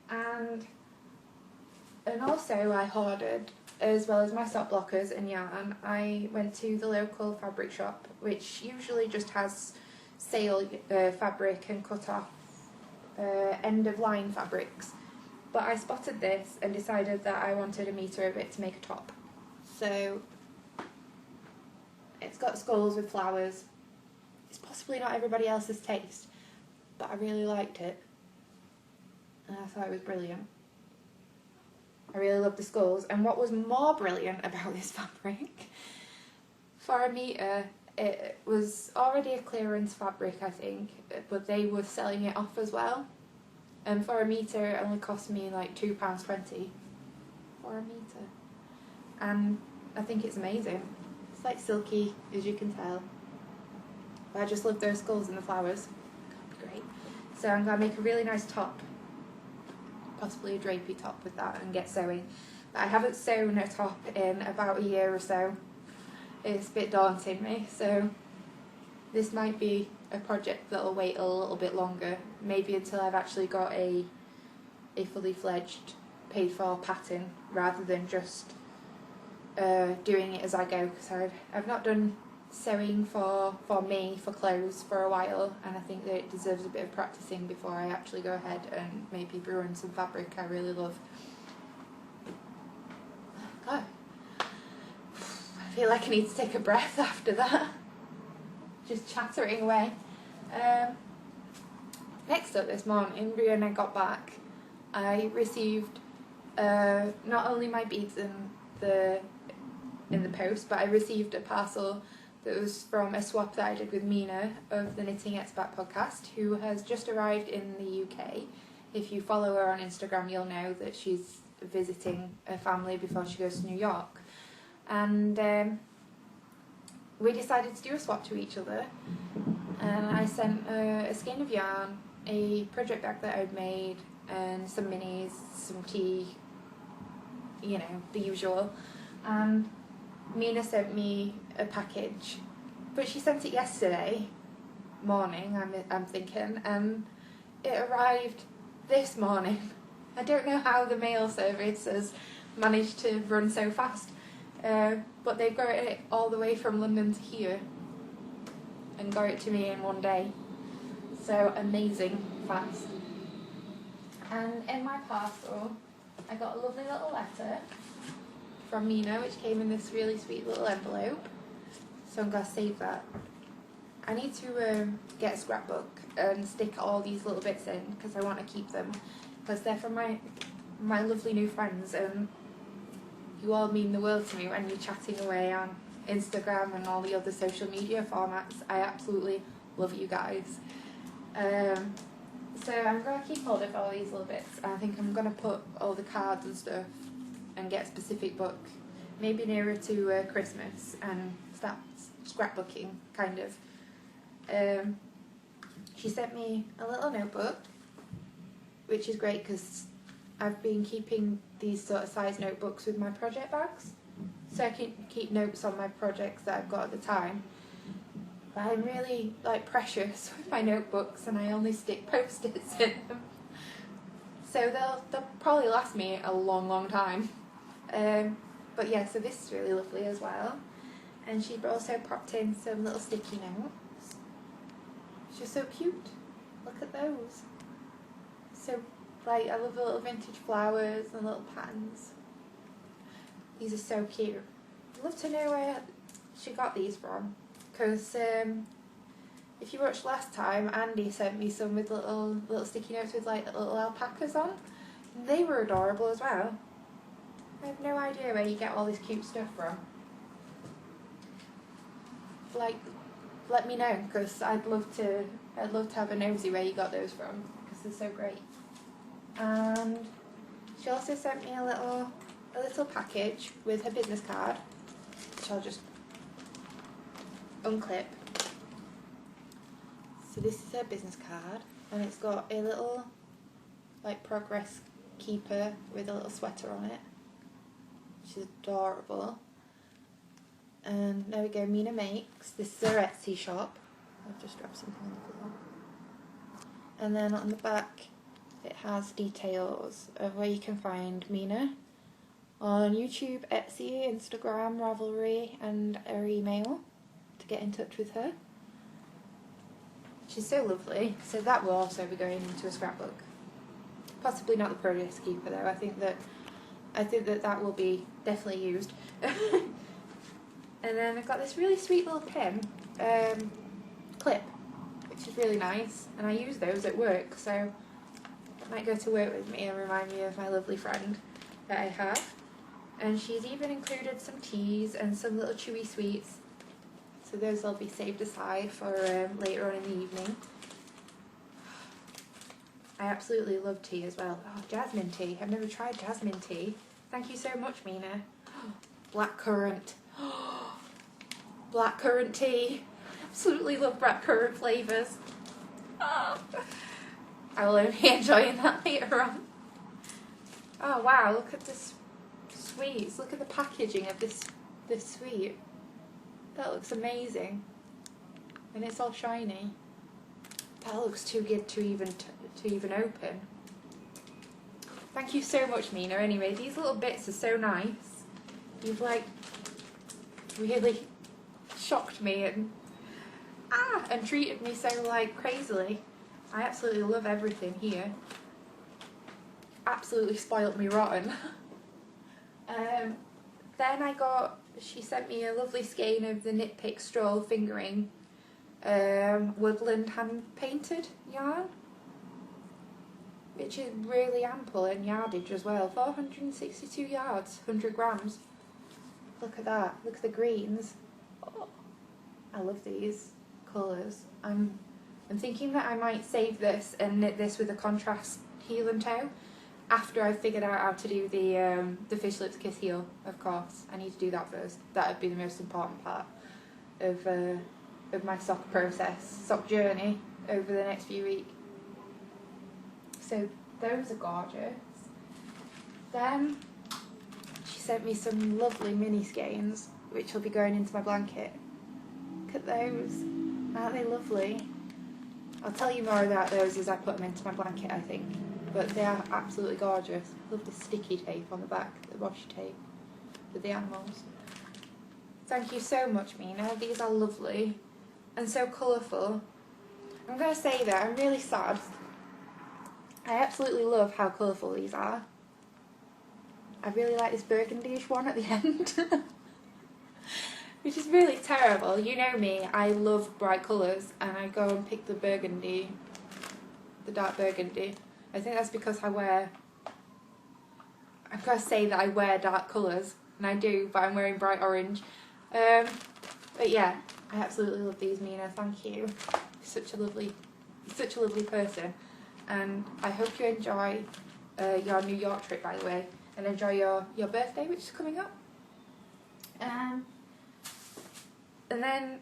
and also I hoarded, as well as my sock blockers and yarn, I went to the local fabric shop, which usually just has sale fabric and cut off end of line fabrics. But I spotted this and decided that I wanted a metre of it to make a top. So it's got skulls with flowers. It's possibly not everybody else's taste, but I really liked it, and I thought it was brilliant. I really loved the skulls, and what was more brilliant about this fabric, for a metre, it was already a clearance fabric, I think, but they were selling it off as well. And for a metre, it only cost me like £2.20 for a metre. And I think it's amazing. It's like silky, as you can tell. But I just love those skulls and the flowers. Great. So I'm going to make a really nice top. Possibly a drapey top with that, and get sewing. But I haven't sewn a top in about a year or so. It's a bit daunting me, so this might be a project that'll wait a little bit longer, maybe until I've actually got a fully fledged paid for pattern, rather than just doing it as I go, because I've not done sewing for me, for clothes, for a while, and I think that it deserves a bit of practicing before I actually go ahead and maybe ruin some fabric I really love. God, I feel like I need to take a breath after that. Just chattering away. Next up this morning, when I got back, I received not only my beads in the post, but I received a parcel that was from a swap that I did with Mina of the Knitting Expat podcast, who has just arrived in the UK. If you follow her on Instagram, you'll know that she's visiting a family before she goes to New York. And we decided to do a swap to each other, and I sent a skein of yarn, a project bag that I'd made, and some minis, some tea, you know, the usual. And Mina sent me a package, but she sent it yesterday morning, I'm thinking, and it arrived this morning. I don't know how the mail service has managed to run so fast, but they've got it all the way from London to here and got it to me in one day. So amazing fast. And in my parcel, I got a lovely little letter from Mina, which came in this really sweet little envelope. So I'm going to save that. I need to get a scrapbook and stick all these little bits in because I want to keep them, because they're from my lovely new friends, and you all mean the world to me when you're chatting away on Instagram and all the other social media formats. I absolutely love you guys. So I'm going to keep hold of all these little bits. I think I'm going to put all the cards and stuff and get a specific book, maybe nearer to Christmas, and start scrapbooking, kind of. She sent me a little notebook, which is great because I've been keeping these sort of size notebooks with my project bags, so I can keep notes on my projects that I've got at the time. But I'm really precious with my notebooks, and I only stick post-its in them, so they'll probably last me a long time. But yeah, so this is really lovely as well. And she also popped in some little sticky notes. She's so cute. Look at those. So, I love the little vintage flowers and little patterns. These are so cute. I'd love to know where she got these from. Because if you watched last time, Andy sent me some with little sticky notes with little alpacas on. And they were adorable as well. I have no idea where you get all this cute stuff from. Let me know, because I'd love to have a nosy where you got those from, because they're so great. And she also sent me a little package with her business card, which I'll just unclip. So this is her business card, and it's got a little progress keeper with a little sweater on it. She's adorable. And there we go, Mina Makes. This is her Etsy shop. I've just dropped something on the floor. And then on the back it has details of where you can find Mina on YouTube, Etsy, Instagram, Ravelry, and her email to get in touch with her. She's so lovely. So that will also be going into a scrapbook. Possibly not the progress keeper though. I think that will be definitely used. And then I've got this really sweet little pen clip, which is really nice, and I use those at work, so it might go to work with me and remind me of my lovely friend that I have. And she's even included some teas and some little chewy sweets, so those will be saved aside for later on in the evening. I absolutely love tea as well. Oh, jasmine tea. I've never tried jasmine tea. Thank you so much, Mina. Blackcurrant. Blackcurrant tea. Absolutely love blackcurrant flavours. Oh. I will only be enjoying that later on. Oh wow, look at this sweets. Look at the packaging of this sweet. That looks amazing. And it's all shiny. That looks too good to even open. Thank you so much, Mina. Anyway, these little bits are so nice. You've really shocked me and treated me so crazily. I absolutely love everything here. Absolutely spoilt me rotten. Then she sent me a lovely skein of the Knit Pick Stroll fingering woodland hand painted yarn, which is really ample in yardage as well. 462 yards, 100 grams. Look at that. Look at the greens. Oh, I love these colours. I'm thinking that I might save this and knit this with a contrast heel and toe after I've figured out how to do the Fish Lips Kiss heel, of course. I need to do that first. That would be the most important part of my sock journey over the next few weeks. So those are gorgeous. Then she sent me some lovely mini skeins, which will be going into my blanket. Look at those. Aren't they lovely? I'll tell you more about those as I put them into my blanket, I think. but they are absolutely gorgeous. I love the sticky tape on the back, the washi tape with the animals. Thank you so much, Mina. These are lovely and so colourful. I'm going to say that I'm really sad. I absolutely love how colourful these are. I really like this burgundy-ish one at the end. Which is really terrible. You know me, I love bright colours and I go and pick the burgundy, the dark burgundy. I think that's because I'm going to say that I wear dark colours, and I do, but I'm wearing bright orange. But yeah, I absolutely love these, Mina. Thank you. You're such a lovely person, and I hope you enjoy your New York trip, by the way, and enjoy your birthday, which is coming up. And then,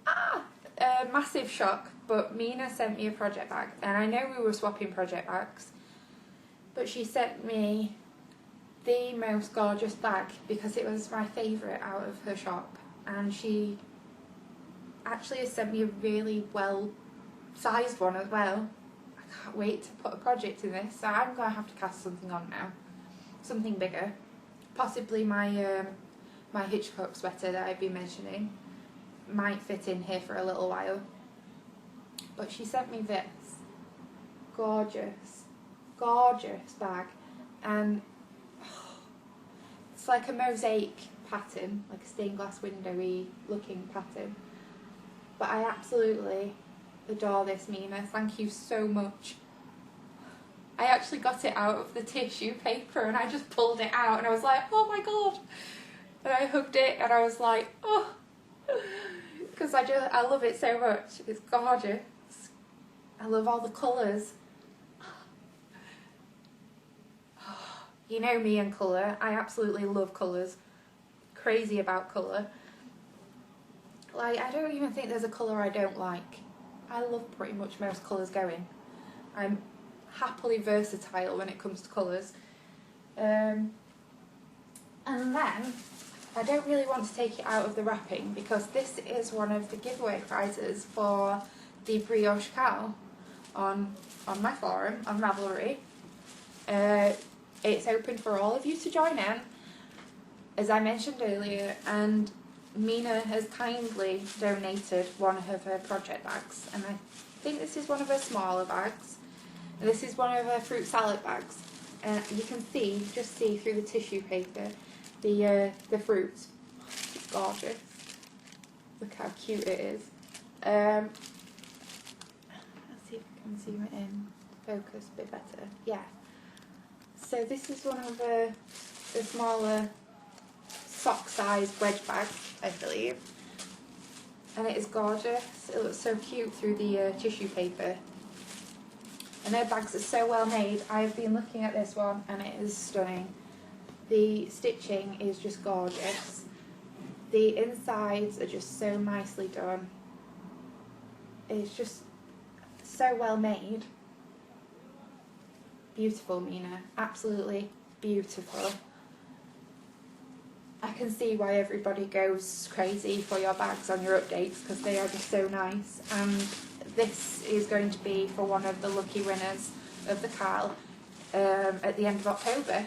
a massive shock, but Mina sent me a project bag, and I know we were swapping project bags, but she sent me the most gorgeous bag because it was my favourite out of her shop, and she actually has sent me a really well sized one as well. I can't wait to put a project in this, so I'm going to have to cast something on now, something bigger, possibly my my Hitchcock sweater that I've been mentioning might fit in here for a little while. But she sent me this gorgeous bag, and it's like a mosaic pattern, like a stained glass windowy looking pattern. But I absolutely adore this, Mina. Thank you so much. I actually got it out of the tissue paper and I just pulled it out and I was like, oh my god. And I hugged it and I was like, oh, because I love it so much. It's gorgeous. I love all the colours. You know me and colour. I absolutely love colours. Crazy about colour. Like, I don't even think there's a colour I don't like. I love pretty much most colours going. I'm happily versatile when it comes to colours. And then I don't really want to take it out of the wrapping because this is one of the giveaway prizes for the brioche cow on my forum on Ravlery. It's open for all of you to join in, as I mentioned earlier, and Mina has kindly donated one of her project bags, and I think this is one of her smaller bags, and this is one of her fruit salad bags. You can just see through the tissue paper the fruit. It's gorgeous. Look how cute it is. Let's see if I can zoom it in, focus a bit better. Yeah. So this is one of the smaller sock-sized wedge bags, I believe. And it is gorgeous. It looks so cute through the tissue paper. And their bags are so well made. I've been looking at this one and it is stunning. The stitching is just gorgeous. The insides are just so nicely done. It's just so well made. Beautiful, Mina. Absolutely beautiful. I can see why everybody goes crazy for your bags on your updates because they are just so nice. And this is going to be for one of the lucky winners of the Carl at the end of October.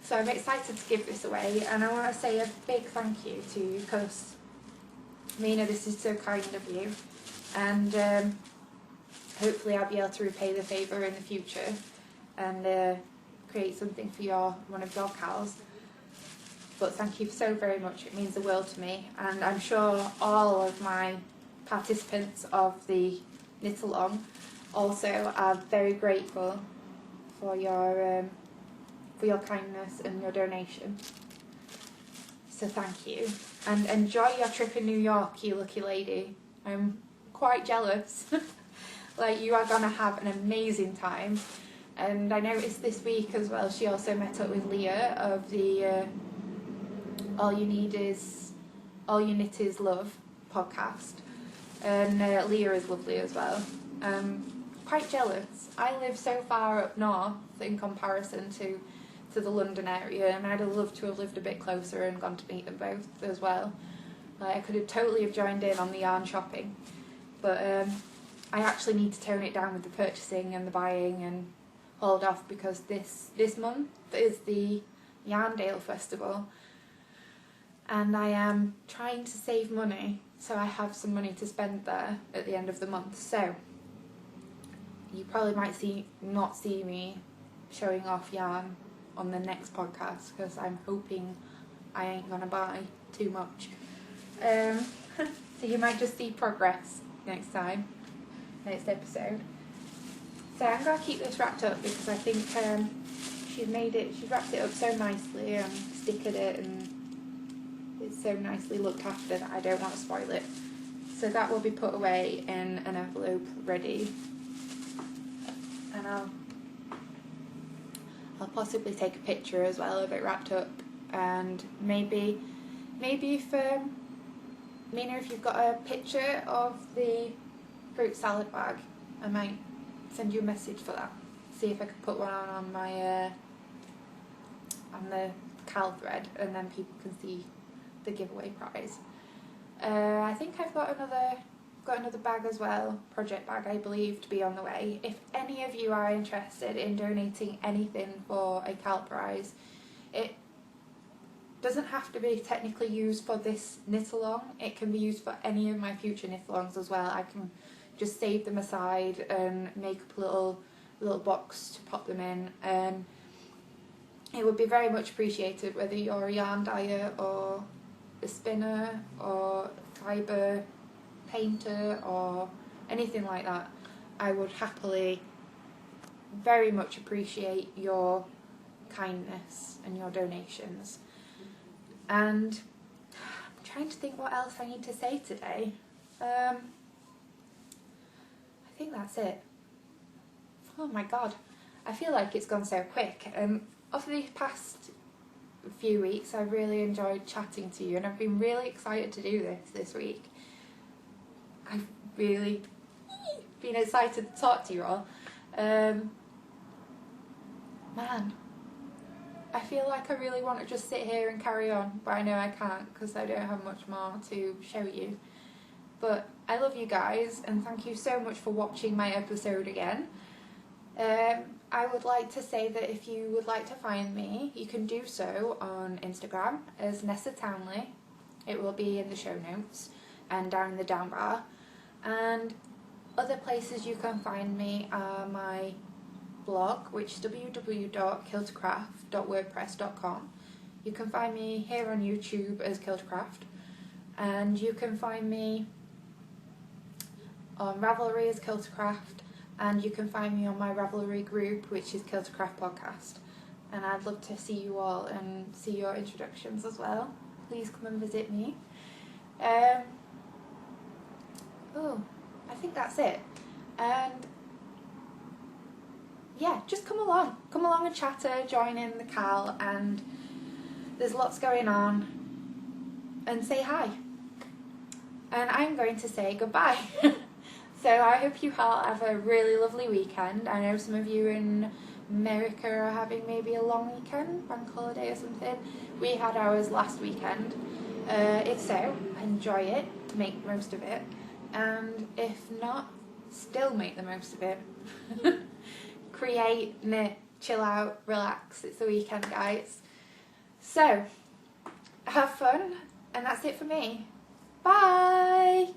So I'm excited to give this away, and I want to say a big thank you to you because, Mina, this is so kind of you, and hopefully I'll be able to repay the favour in the future and create something for one of your cows. But thank you so very much, it means the world to me, and I'm sure all of my participants of the knit along also are very grateful for your kindness and your donation. So thank you, and enjoy your trip in New York, you lucky lady. I'm quite jealous. Like, you are gonna have an amazing time. And I noticed this week as well, she also met up with Leah of the All You Knit Is Love podcast, and Leah is lovely as well. Quite jealous. I live so far up north in comparison to the London area, and I'd have loved to have lived a bit closer and gone to meet them both as well. I could have totally joined in on the yarn shopping, but I actually need to tone it down with the purchasing and the buying and hold off, because this month is the Yarndale Festival, and I am trying to save money so I have some money to spend there at the end of the month. So you probably might not see me showing off yarn on the next podcast, because I'm hoping I ain't gonna buy too much. So you might just see progress next episode. So I'm gonna keep this wrapped up, because I think she's wrapped it up so nicely and stickered it, and it's so nicely looked after that I don't want to spoil it. So that will be put away in an envelope ready, and I'll possibly take a picture as well of it wrapped up, and maybe if Mina, if you've got a picture of the fruit salad bag, I might send you a message for that. See if I could put one on my on the Cal thread, and then people can see the giveaway prize. I think I've got another bag as well, project bag I believe, to be on the way. If any of you are interested in donating anything for a Cal prize, it doesn't have to be technically used for this knit-along. It can be used for any of my future knit-alongs as well. I can just save them aside and make up a little box to pop them in. It would be very much appreciated, whether you're a yarn dyer or a spinner or fibre painter or anything like that. I would happily very much appreciate your kindness and your donations. And I'm trying to think what else I need to say today. I think that's it. Oh my god, I feel like it's gone so quick. Over the past few weeks I've really enjoyed chatting to you, and I've been really excited to do this week. I've really been excited to talk to you all. Man, I feel like I really want to just sit here and carry on, but I know I can't, because I don't have much more to show you. But I love you guys, and thank you so much for watching my episode again. I would like to say that if you would like to find me, you can do so on Instagram as Nessa Townley. It will be in the show notes and down in the down bar. And other places you can find me are my blog, which is www.killtocraft.wordpress.com. You can find me here on YouTube as Killtocraft, and you can find me on Ravelry as Killtocraft, and you can find me on my Ravelry group, which is Killtocraft Podcast. And I'd love to see you all and see your introductions as well. Please come and visit me. I think that's it. And yeah, just come along and chatter, join in the Cal, and there's lots going on, and say hi. And I'm going to say goodbye. So I hope you all have a really lovely weekend. I know some of you in America are having maybe a long weekend, bank holiday or something. We had ours last weekend. If so, enjoy it, make the most of it. And if not, still make the most of it. Create, knit, chill out, relax. It's the weekend, guys. So, have fun, and that's it for me. Bye!